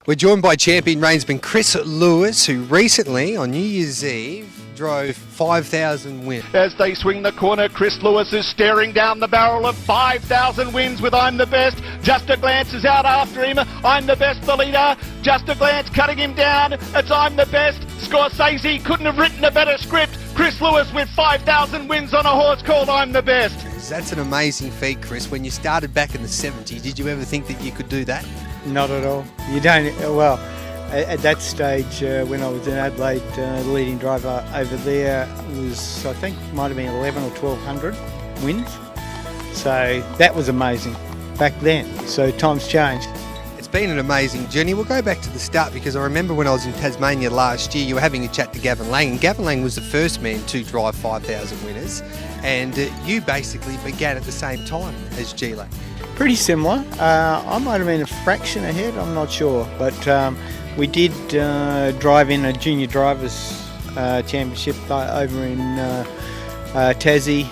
We're joined by champion reinsman Chris Lewis, who recently, on New Year's Eve, drove 5,000 wins. As they swing the corner, Chris Lewis is staring down the barrel of 5,000 wins with I'm the Best. Just a Glance is out after him. I'm the Best, the leader. Just a Glance cutting him down. It's I'm the Best. Scorsese couldn't have written a better script. Chris Lewis with 5,000 wins on a horse called I'm the Best. That's an amazing feat, Chris. When you started back in the 70s, did you ever think that you could do that? Not at all. You don't. Well, at that stage, when I was in Adelaide, the leading driver over there was, I think, might have been 11 or 1,200 wins. So that was amazing back then. So times changed. It's been an amazing journey. We'll go back to the start because I remember when I was in Tasmania last year, you were having a chat to Gavin Lang, and Gavin Lang was the first man to drive 5,000 winners, and you basically began at the same time as G Lang. Pretty similar. I might have been a fraction ahead, I'm not sure. But we did drive in a junior drivers championship over in Tassie,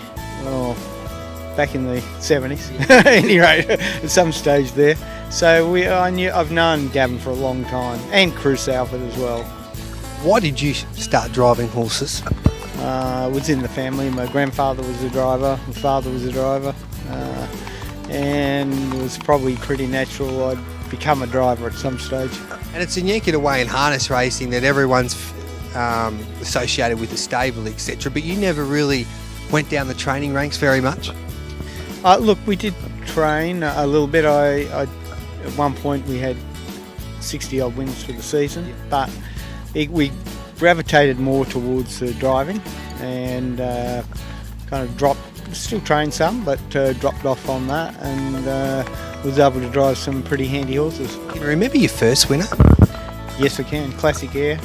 back in the 70s. Anyway, at some stage there. So I've known Gavin for a long time, and Chris Alford as well. Why did you start driving horses? It was in the family. My grandfather was a driver, my father was a driver. And it was probably pretty natural I'd become a driver at some stage. And it's a unique in a way in harness racing that everyone's associated with the stable, etc. But you never really went down the training ranks very much? Look, we did train a little bit. At one point we had 60 odd wins for the season, but we gravitated more towards driving and kind of dropped. Still trained some, but dropped off on that and was able to drive some pretty handy horses. Can you remember your first winner? Yes, I can. Classic Air,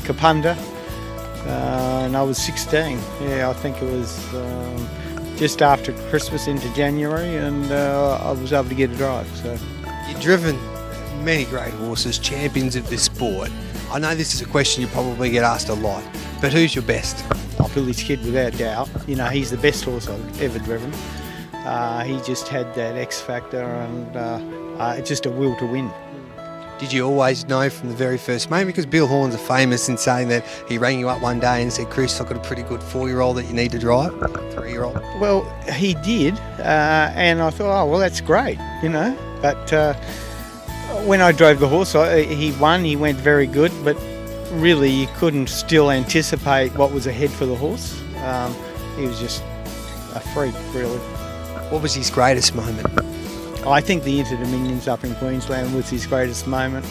Kapunda, and I was 16. Yeah, I think it was just after Christmas into January, and I was able to get a drive. So you've driven many great horses, champions of this sport. I know this is a question you probably get asked a lot, but who's your best? Billy's Kid, without doubt. You know, he's the best horse I've ever driven. He just had that X factor and just a will to win. Did you always know from the very first moment? Because Bill Horns are famous in saying that he rang you up one day and said, Chris, I've got a pretty good 4-year-old that you need to drive, 3-year-old. Well, he did, and I thought, oh, well, that's great, you know. But when I drove the horse, he won, he went very good, but really you couldn't still anticipate what was ahead for the horse. He was just a freak, really. What was his greatest moment? I think the Inter-Dominions up in Queensland was his greatest moment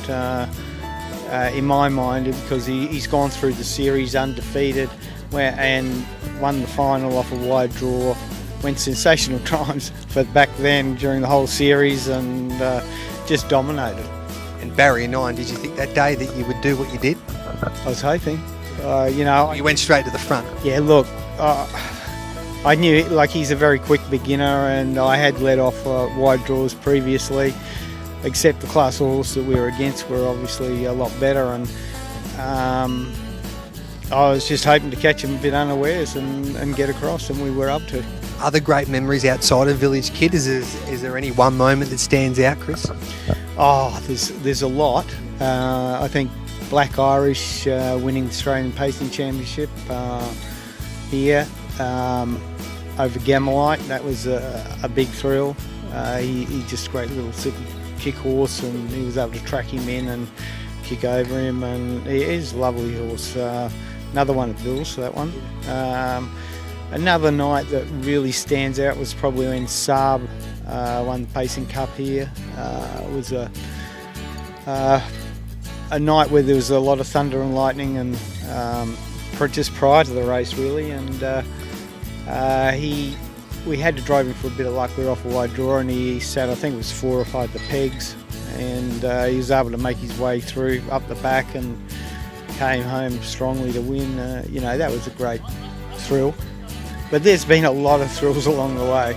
in my mind, because he's gone through the series undefeated and won the final off a wide draw, went sensational times for back then during the whole series, and just dominated. And Barrier 9, did you think that day that you would do what you did? I was hoping. You know, you went straight to the front. Yeah, look, I knew, like, he's a very quick beginner, and I had led off wide draws previously, except the class horse that we were against were obviously a lot better, and I was just hoping to catch him a bit unawares and get across, and we were up to. Other great memories outside of Village Kid? Is there any one moment that stands out, Chris? Oh, there's a lot. I think Black Irish winning the Australian Pacing Championship here over Gamelite. That was a big thrill. He's just a great little kick horse, and he was able to track him in and kick over him, and he is a lovely horse. Another one at Bill's, that one. Another night that really stands out was probably when Saab won the Pacing Cup here. It was a night where there was a lot of thunder and lightning, and just prior to the race really, and we had to drive him for a bit of luck. We were off a wide draw, and he sat, I think it was 4 or 5 the pegs, and he was able to make his way through up the back and came home strongly to win. You know, that was a great thrill, but there's been a lot of thrills along the way.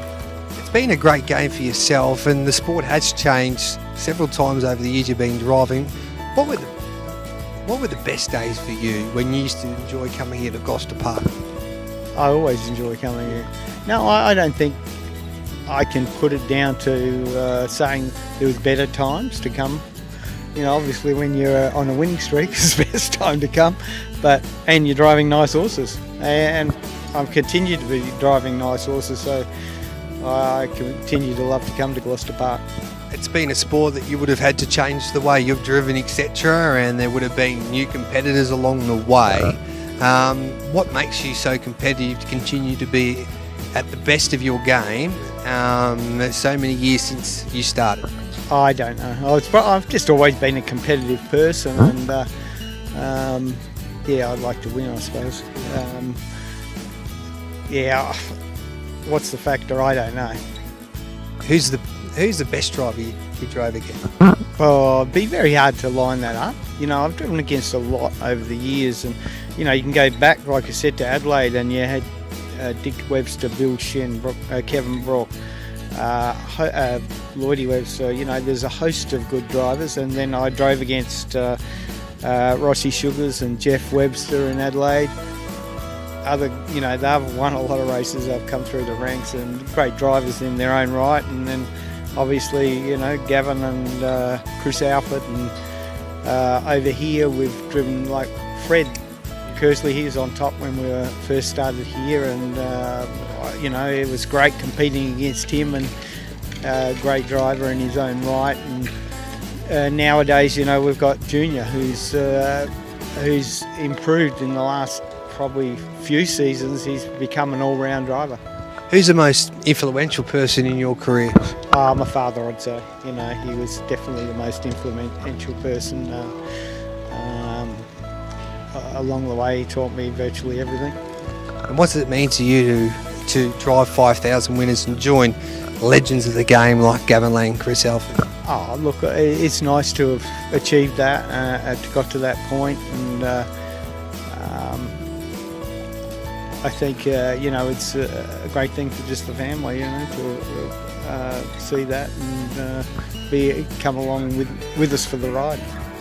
It's been a great game for yourself, and the sport has changed several times over the years you've been driving. What were the best days for you when you used to enjoy coming here to Gloucester Park? I always enjoy coming here. No, I don't think I can put it down to saying there was better times to come You know, obviously when you're on a winning streak, it's the best time to come. And you're driving nice horses, and I've continued to be driving nice horses, so I continue to love to come to Gloucester Park. It's been a sport that you would have had to change the way you've driven, etc., and there would have been new competitors along the way. What makes you so competitive to continue to be at the best of your game so many years since you started? I don't know. I've just always been a competitive person, and yeah, I'd like to win, I suppose. Yeah, what's the factor? I don't know. Who's the best driver you drove against? Oh, it'd be very hard to line that up. You know, I've driven against a lot over the years, and you know, you can go back, like I said, to Adelaide, and you had Dick Webster, Bill Shin, Kevin Brock, Lloydie Webster. You know, there's a host of good drivers, and then I drove against Rossi Sugars and Jeff Webster in Adelaide. You know, they've won a lot of races. They've come through the ranks and great drivers in their own right. And then obviously, you know, Gavin and Chris Alford, and over here we've driven like Fred Kersley. He was on top when we were first started here, and you know, it was great competing against him, and great driver in his own right. And nowadays, you know, we've got Junior, who's improved in the last probably few seasons. He's become an all-round driver. Who's the most influential person in your career? My father, I'd say. You know, he was definitely the most influential person. Along the way, he taught me virtually everything. And what does it mean to you to drive 5,000 winners and join legends of the game like Gavin Lang, Chris Alford? Oh, look, it's nice to have achieved that, got to that point, and I think, you know, it's a great thing for just the family, you know, to see that and come along with us for the ride.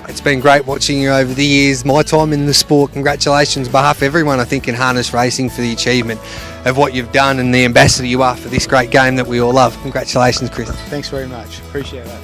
It's been great watching you over the years, my time in the sport. Congratulations on behalf of everyone, I think, in harness racing for the achievement of what you've done and the ambassador you are for this great game that we all love. Congratulations, Chris. Thanks very much. Appreciate that.